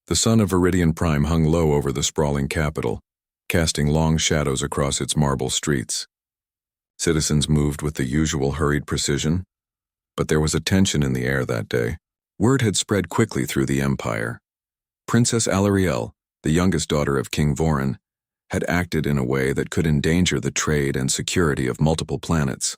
The sun of Viridian Prime hung low over the sprawling capital, casting long shadows across its marble streets. Citizens moved with the usual hurried precision, but there was a tension in the air that day. Word had spread quickly through the empire. Princess Alarielle, the youngest daughter of King Vorin, had acted in a way that could endanger the trade and security of multiple planets.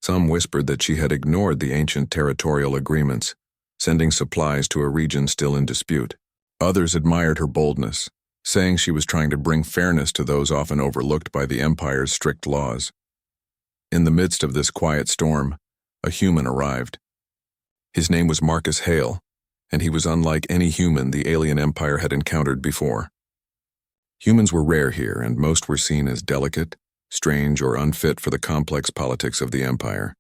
Some whispered that she had ignored the ancient territorial agreements, sending supplies to a region still in dispute. Others admired her boldness, saying she was trying to bring fairness to those often overlooked by the Empire's strict laws. In the midst of this quiet storm, a human arrived. His name was Marcus Hale, and he was unlike any human the alien empire had encountered before. Humans were rare here, and most were seen as delicate, strange, or unfit for the complex politics of the empire.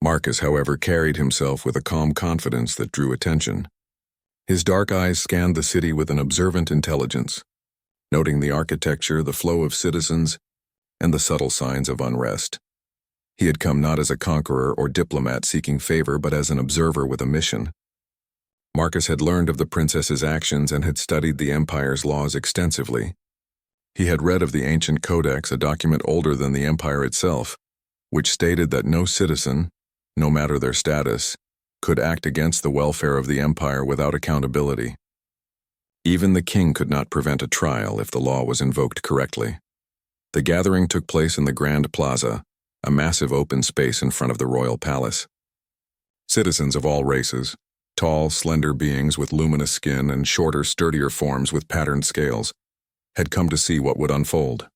Marcus, however, carried himself with a calm confidence that drew attention. His dark eyes scanned the city with an observant intelligence, noting the architecture, the flow of citizens, and the subtle signs of unrest. He had come not as a conqueror or diplomat seeking favor, but as an observer with a mission. Marcus had learned of the princess's actions and had studied the empire's laws extensively. He had read of the ancient codex, a document older than the empire itself, which stated that no citizen, no matter their status, could act against the welfare of the empire without accountability. Even the king could not prevent a trial if the law was invoked correctly. The gathering took place in the Grand Plaza, a massive open space in front of the royal palace. Citizens of all races, tall, slender beings with luminous skin and shorter, sturdier forms with patterned scales, had come to see what would unfold.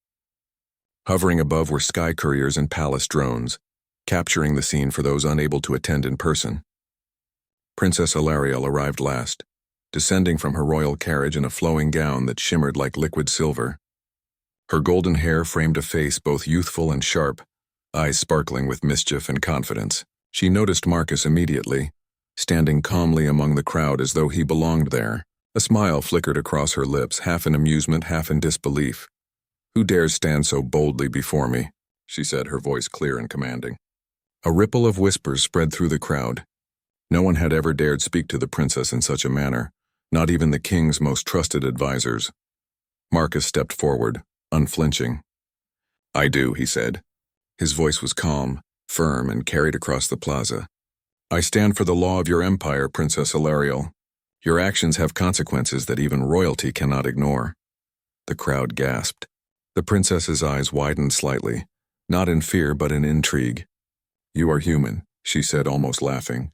Hovering above were sky couriers and palace drones, capturing the scene for those unable to attend in person. Princess Alarielle arrived last, descending from her royal carriage in a flowing gown that shimmered like liquid silver. Her golden hair framed a face both youthful and sharp, eyes sparkling with mischief and confidence. She noticed Marcus immediately, standing calmly among the crowd as though he belonged there. A smile flickered across her lips, half in amusement, half in disbelief. "Who dares stand so boldly before me?" she said, her voice clear and commanding. A ripple of whispers spread through the crowd. No one had ever dared speak to the princess in such a manner, not even the king's most trusted advisors. Marcus stepped forward, unflinching. "I do," he said. His voice was calm, firm, and carried across the plaza. "I stand for the law of your empire, Princess Alarielle. Your actions have consequences that even royalty cannot ignore." The crowd gasped. The princess's eyes widened slightly, not in fear but in intrigue. "You are human," she said, almost laughing.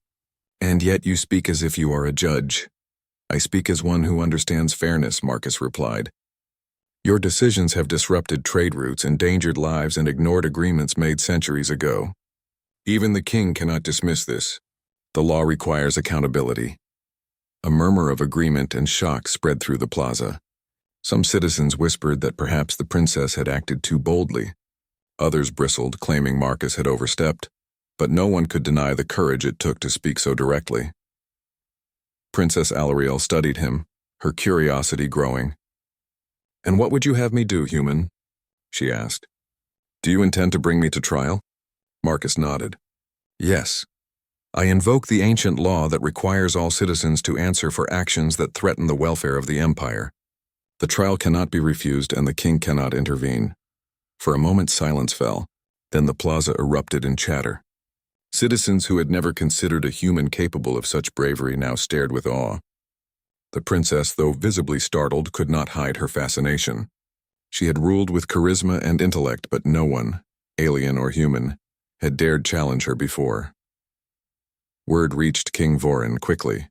"And yet you speak as if you are a judge." "I speak as one who understands fairness," Marcus replied. "Your decisions have disrupted trade routes, endangered lives, and ignored agreements made centuries ago. Even the king cannot dismiss this. The law requires accountability." A murmur of agreement and shock spread through the plaza. Some citizens whispered that perhaps the princess had acted too boldly. Others bristled, claiming Marcus had overstepped, but no one could deny the courage it took to speak so directly. Princess Alarielle studied him, her curiosity growing. "And what would you have me do, human?" she asked. "Do you intend to bring me to trial?" Marcus nodded. "Yes. I invoke the ancient law that requires all citizens to answer for actions that threaten the welfare of the empire. The trial cannot be refused and the king cannot intervene." For a moment silence fell, then the plaza erupted in chatter. Citizens who had never considered a human capable of such bravery now stared with awe. The princess, though visibly startled, could not hide her fascination. She had ruled with charisma and intellect, but no one, alien or human, had dared challenge her before. Word reached King Vorin quickly.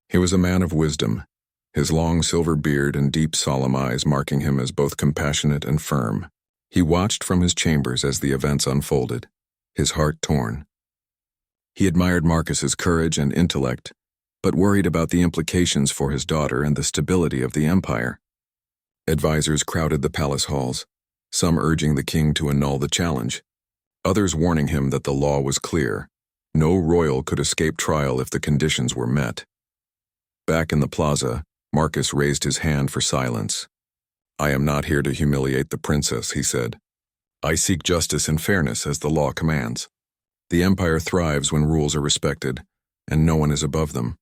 He was a man of wisdom, his long silver beard and deep solemn eyes marking him as both compassionate and firm. He watched from his chambers as the events unfolded, his heart torn. He admired Marcus's courage and intellect, but worried about the implications for his daughter and the stability of the empire. Advisors crowded the palace halls, some urging the king to annul the challenge, others warning him that the law was clear. No royal could escape trial if the conditions were met. Back in the plaza, Marcus raised his hand for silence. "I am not here to humiliate the princess," he said. "I seek justice and fairness as the law commands. The empire thrives when rules are respected, and no one is above them,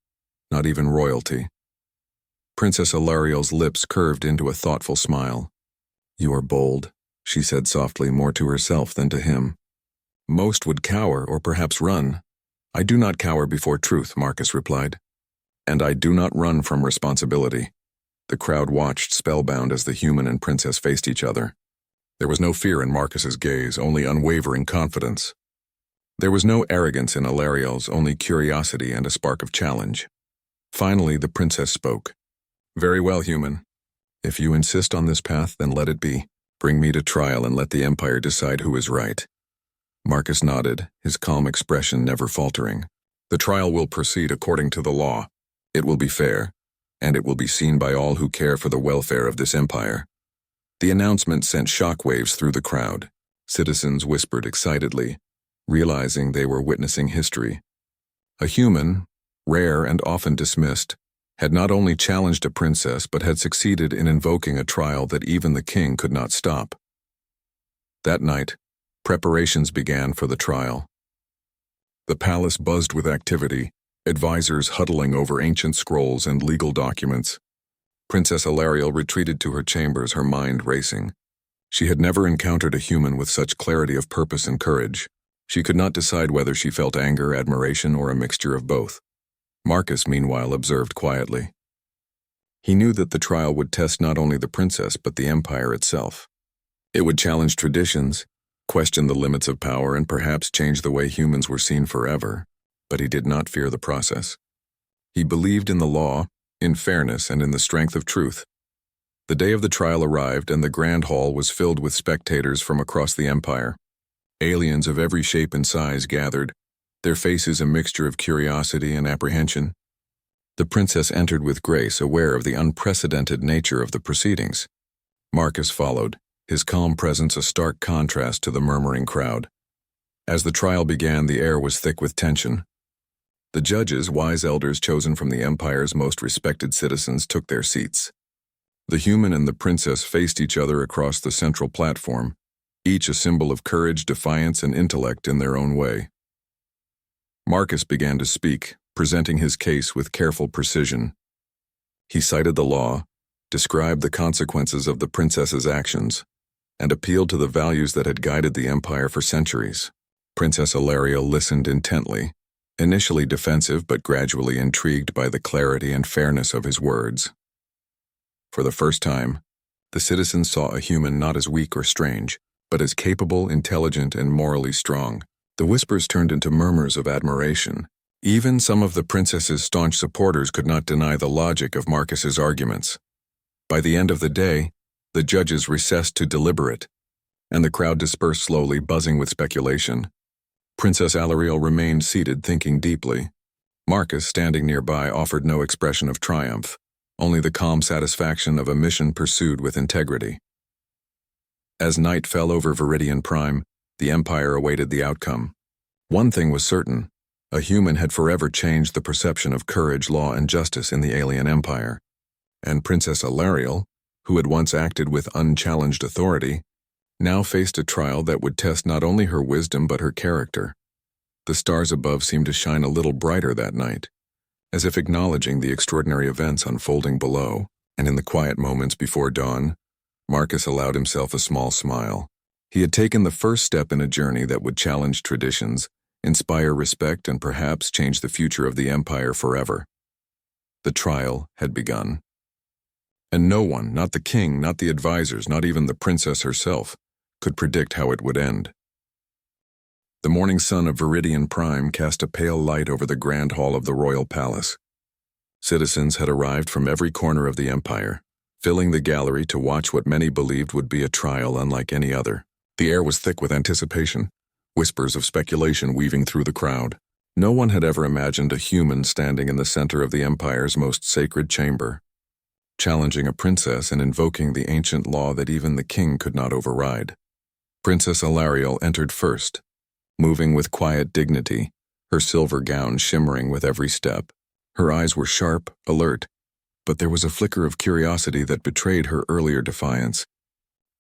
not even royalty. Princess Ilariel's lips curved into a thoughtful smile. "You are bold," she said softly, more to herself than to him. "Most would cower or perhaps run." "I do not cower before truth," Marcus replied. "And I do not run from responsibility." The crowd watched spellbound as the human and princess faced each other. There was no fear in Marcus's gaze, only unwavering confidence. There was no arrogance in Ilariel's, only curiosity and a spark of challenge. Finally, the princess spoke. "Very well, human. If you insist on this path, then let it be. Bring me to trial and let the Empire decide who is right." Marcus nodded, his calm expression never faltering. "The trial will proceed according to the law. It will be fair, and it will be seen by all who care for the welfare of this empire." The announcement sent shockwaves through the crowd. Citizens whispered excitedly, realizing they were witnessing history. A human, rare and often dismissed, had not only challenged a princess but had succeeded in invoking a trial that even the king could not stop. That night, preparations began for the trial. The palace buzzed with activity, advisors huddling over ancient scrolls and legal documents. Princess Ilariel retreated to her chambers, her mind racing. She had never encountered a human with such clarity of purpose and courage. She could not decide whether she felt anger, admiration, or a mixture of both. Marcus, meanwhile, observed quietly. He knew that the trial would test not only the princess but the empire itself. It would challenge traditions, question the limits of power, and perhaps change the way humans were seen forever, but he did not fear the process. He believed in the law, in fairness, and in the strength of truth. The day of the trial arrived, and the grand hall was filled with spectators from across the empire. Aliens of every shape and size gathered, their faces a mixture of curiosity and apprehension. The princess entered with grace, aware of the unprecedented nature of the proceedings. Marcus followed, his calm presence a stark contrast to the murmuring crowd. As the trial began, the air was thick with tension. The judges, wise elders chosen from the empire's most respected citizens, took their seats. The human and the princess faced each other across the central platform, each a symbol of courage, defiance, and intellect in their own way. Marcus began to speak, presenting his case with careful precision. He cited the law, described the consequences of the princess's actions, and appealed to the values that had guided the empire for centuries. Princess Ilariel listened intently, initially defensive but gradually intrigued by the clarity and fairness of his words. For the first time, the citizens saw a human not as weak or strange, but as capable, intelligent, and morally strong. The whispers turned into murmurs of admiration. Even some of the princess's staunch supporters could not deny the logic of Marcus's arguments. By the end of the day, the judges recessed to deliberate, and the crowd dispersed slowly, buzzing with speculation. Princess Ilariel remained seated, thinking deeply. Marcus, standing nearby, offered no expression of triumph, only the calm satisfaction of a mission pursued with integrity. As night fell over Viridian Prime, the Empire awaited the outcome. One thing was certain: a human had forever changed the perception of courage, law, and justice in the alien empire. And Princess Ilariel, who had once acted with unchallenged authority, now faced a trial that would test not only her wisdom but her character. The stars above seemed to shine a little brighter that night, as if acknowledging the extraordinary events unfolding below, and in the quiet moments before dawn, Marcus allowed himself a small smile. He had taken the first step in a journey that would challenge traditions, inspire respect, and perhaps change the future of the empire forever. The trial had begun. And no one, not the king, not the advisors, not even the princess herself, could predict how it would end. The morning sun of Viridian Prime cast a pale light over the grand hall of the royal palace. Citizens had arrived from every corner of the empire, filling the gallery to watch what many believed would be a trial unlike any other. The air was thick with anticipation, whispers of speculation weaving through the crowd. No one had ever imagined a human standing in the center of the empire's most sacred chamber, challenging a princess and invoking the ancient law that even the king could not override. Princess Ilariel entered first, moving with quiet dignity, her silver gown shimmering with every step. Her eyes were sharp, alert, but there was a flicker of curiosity that betrayed her earlier defiance.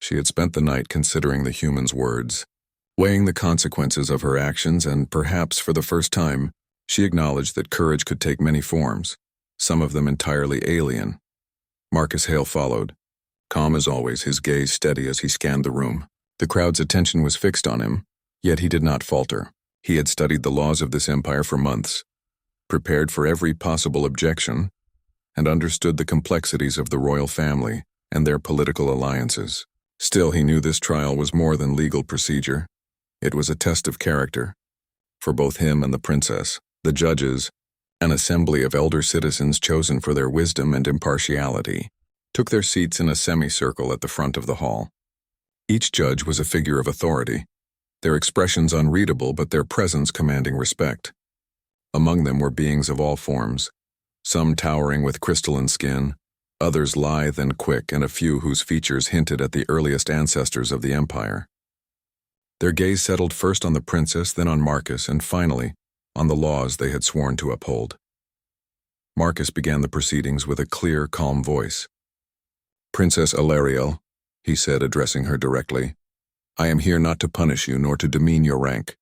She had spent the night considering the human's words, weighing the consequences of her actions, and perhaps for the first time, she acknowledged that courage could take many forms, some of them entirely alien. Marcus Hale followed, calm as always, his gaze steady as he scanned the room. The crowd's attention was fixed on him, yet he did not falter. He had studied the laws of this empire for months, prepared for every possible objection, and understood the complexities of the royal family and their political alliances. Still, he knew this trial was more than legal procedure. It was a test of character, for both him and the princess. The judges, an assembly of elder citizens chosen for their wisdom and impartiality, took their seats in a semicircle at the front of the hall. Each judge was a figure of authority, their expressions unreadable but their presence commanding respect. Among them were beings of all forms, some towering with crystalline skin, others lithe and quick, and a few whose features hinted at the earliest ancestors of the empire. Their gaze settled first on the princess, then on Marcus, and finally on the laws they had sworn to uphold. Marcus began the proceedings with a clear, calm voice. "Princess Alariel," he said, addressing her directly, "I am here not to punish you nor to demean your rank.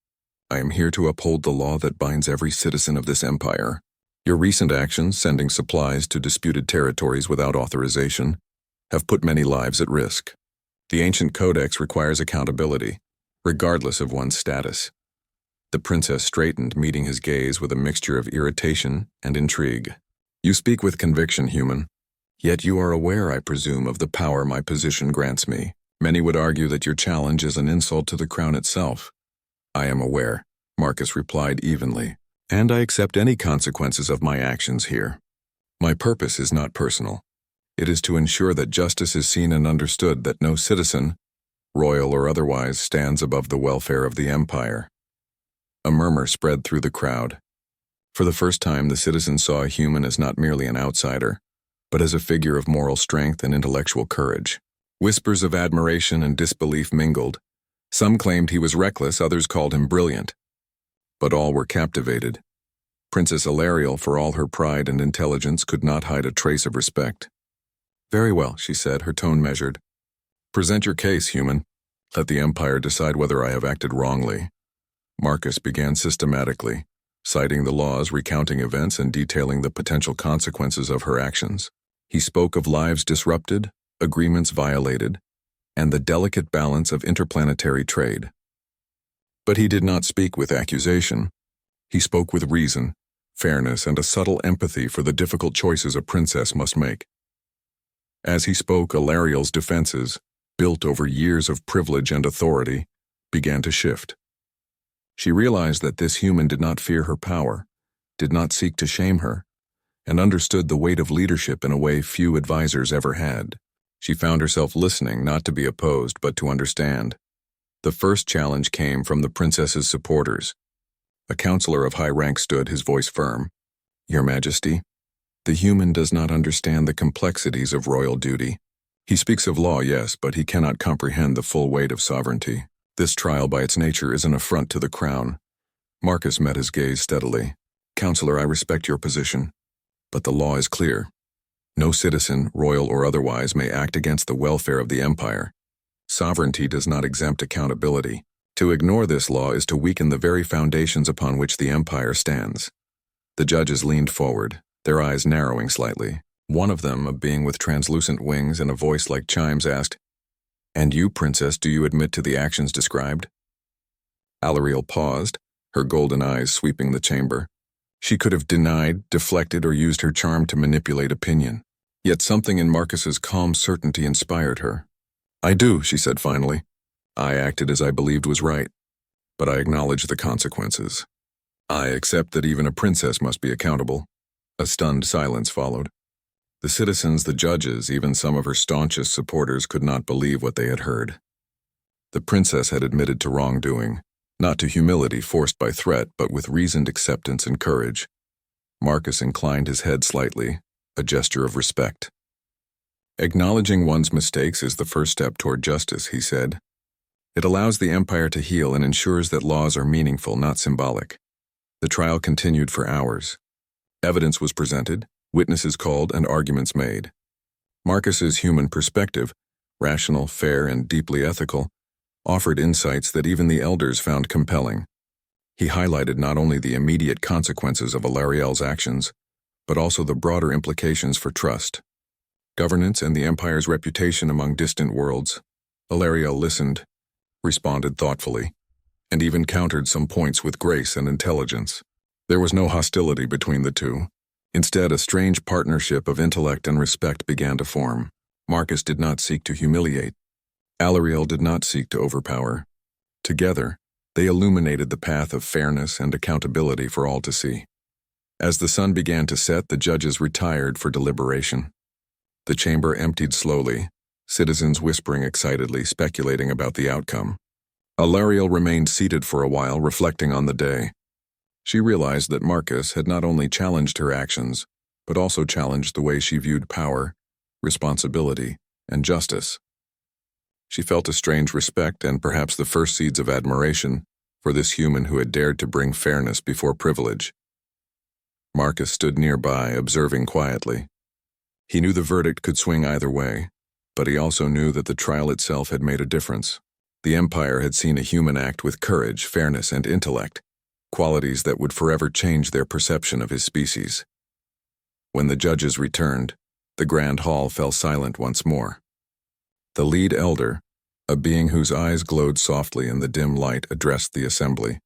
I am here to uphold the law that binds every citizen of this empire. Your recent actions, sending supplies to disputed territories without authorization, have put many lives at risk. The ancient codex requires accountability, regardless of one's status." The princess straightened, meeting his gaze with a mixture of irritation and intrigue. "You speak with conviction, human. Yet you are aware, I presume, of the power my position grants me. Many would argue that your challenge is an insult to the crown itself." "I am aware," Marcus replied evenly, "and I accept any consequences of my actions here. My purpose is not personal. It is to ensure that justice is seen and understood, that no citizen, royal or otherwise, stands above the welfare of the empire." A murmur spread through the crowd. For the first time, the citizens saw a human as not merely an outsider, but as a figure of moral strength and intellectual courage. Whispers of admiration and disbelief mingled. Some claimed he was reckless, others called him brilliant. But all were captivated. Princess Alariel, for all her pride and intelligence, could not hide a trace of respect. "Very well," she said, her tone measured. "Present your case, human. Let the empire decide whether I have acted wrongly." Marcus began systematically, citing the laws, recounting events, and detailing the potential consequences of her actions. He spoke of lives disrupted, agreements violated, and the delicate balance of interplanetary trade. But he did not speak with accusation. He spoke with reason, fairness, and a subtle empathy for the difficult choices a princess must make. As he spoke, Alariel's defenses, built over years of privilege and authority, began to shift. She realized that this human did not fear her power, did not seek to shame her, and understood the weight of leadership in a way few advisors ever had. She found herself listening, not to be opposed, but to understand. The first challenge came from the princess's supporters. A counselor of high rank stood, his voice firm. "Your Majesty, the human does not understand the complexities of royal duty. He speaks of law, yes, but he cannot comprehend the full weight of sovereignty. This trial by its nature is an affront to the crown." Marcus met his gaze steadily. "Counselor, I respect your position, but the law is clear. No citizen, royal or otherwise, may act against the welfare of the empire. Sovereignty does not exempt accountability. To ignore this law is to weaken the very foundations upon which the empire stands." The judges leaned forward, their eyes narrowing slightly. One of them, a being with translucent wings and a voice like chimes, asked, "And you, princess, do you admit to the actions described?" Alariel paused, her golden eyes sweeping the chamber. She could have denied, deflected, or used her charm to manipulate opinion. Yet something in Marcus's calm certainty inspired her. "I do," she said finally. "I acted as I believed was right, but I acknowledge the consequences. I accept that even a princess must be accountable." A stunned silence followed. The citizens, the judges, even some of her staunchest supporters could not believe what they had heard. The princess had admitted to wrongdoing, not to humility forced by threat, but with reasoned acceptance and courage. Marcus inclined his head slightly, a gesture of respect. "Acknowledging one's mistakes is the first step toward justice," he said. "It allows the empire to heal and ensures that laws are meaningful, not symbolic." The trial continued for hours. Evidence was presented, witnesses called, and arguments made. Marcus's human perspective, rational, fair, and deeply ethical, offered insights that even the elders found compelling. He highlighted not only the immediate consequences of Alariel's actions, but also the broader implications for trust. governance, and the Empire's reputation among distant worlds. Alariel listened, responded thoughtfully, and even countered some points with grace and intelligence. There was no hostility between the two. Instead, a strange partnership of intellect and respect began to form. Marcus did not seek to humiliate. Alariel did not seek to overpower. Together, they illuminated the path of fairness and accountability for all to see. As the sun began to set, the judges retired for deliberation. The chamber emptied slowly, citizens whispering excitedly, speculating about the outcome. Alariel remained seated for a while, reflecting on the day. She realized that Marcus had not only challenged her actions, but also challenged the way she viewed power, responsibility, and justice. She felt a strange respect and perhaps the first seeds of admiration for this human who had dared to bring fairness before privilege. Marcus stood nearby, observing quietly. He knew the verdict could swing either way, but he also knew that the trial itself had made a difference. The Empire had seen a human act with courage, fairness, and intellect, qualities that would forever change their perception of his species. When the judges returned, the grand hall fell silent once more. The lead elder, a being whose eyes glowed softly in the dim light, addressed the assembly.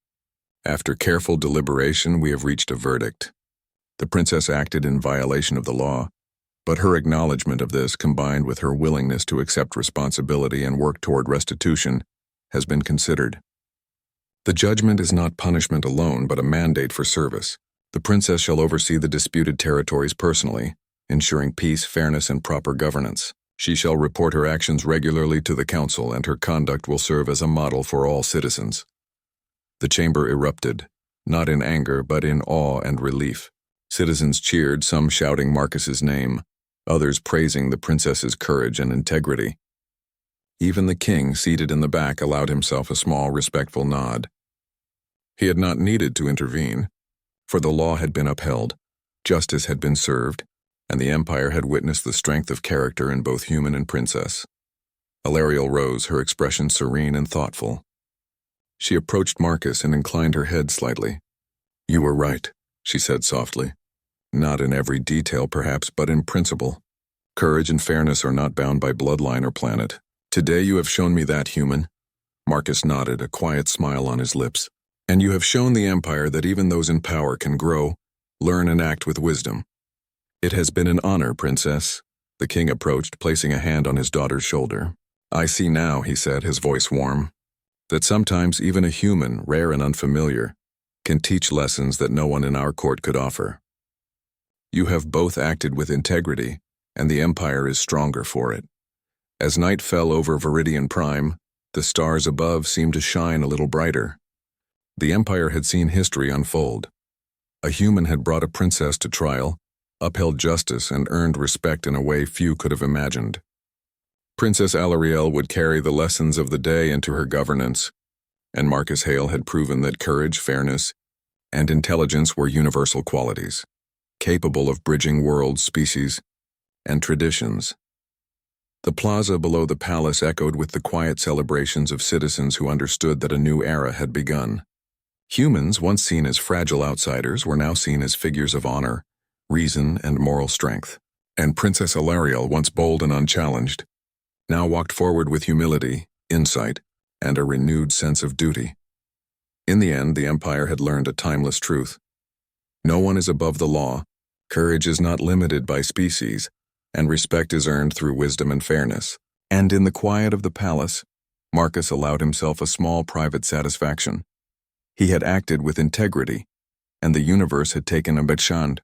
After careful deliberation, we have reached a verdict. The princess acted in violation of the law, but her acknowledgement of this, combined with her willingness to accept responsibility and work toward restitution, has been considered. The judgment is not punishment alone, but a mandate for service. The princess shall oversee the disputed territories personally, ensuring peace, fairness, and proper governance. She shall report her actions regularly to the council, and her conduct will serve as a model for all citizens. The chamber erupted, not in anger, but in awe and relief. Citizens cheered, some shouting Marcus's name, others praising the princess's courage and integrity. Even the king, seated in the back, allowed himself a small, respectful nod. He had not needed to intervene, for the law had been upheld, justice had been served, and the Empire had witnessed the strength of character in both human and princess. Alariel rose, her expression serene and thoughtful. She approached Marcus and inclined her head slightly. "You were right," she said softly. "Not in every detail, perhaps, but in principle. Courage and fairness are not bound by bloodline or planet. Today you have shown me that, human." Marcus nodded, a quiet smile on his lips. "And you have shown the Empire that even those in power can grow, learn, and act with wisdom." "It has been an honor, Princess." The king approached, placing a hand on his daughter's shoulder. "I see now," he said, his voice warm, "that sometimes even a human, rare and unfamiliar, can teach lessons that no one in our court could offer. You have both acted with integrity, and the Empire is stronger for it." As night fell over Viridian Prime, the stars above seemed to shine a little brighter. The Empire had seen history unfold. A human had brought a princess to trial, upheld justice, and earned respect in a way few could have imagined. Princess Alariel would carry the lessons of the day into her governance, and Marcus Hale had proven that courage, fairness, and intelligence were universal qualities, capable of bridging worlds, species, and traditions. The plaza below the palace echoed with the quiet celebrations of citizens who understood that a new era had begun. Humans, once seen as fragile outsiders, were now seen as figures of honor, reason, and moral strength. And Princess Alariel, once bold and unchallenged, now walked forward with humility, insight, and a renewed sense of duty. In the end, the Empire had learned a timeless truth. No one is above the law, courage is not limited by species, and respect is earned through wisdom and fairness. And in the quiet of the palace, Marcus allowed himself a small private satisfaction. He had acted with integrity, and the universe had taken a bechand.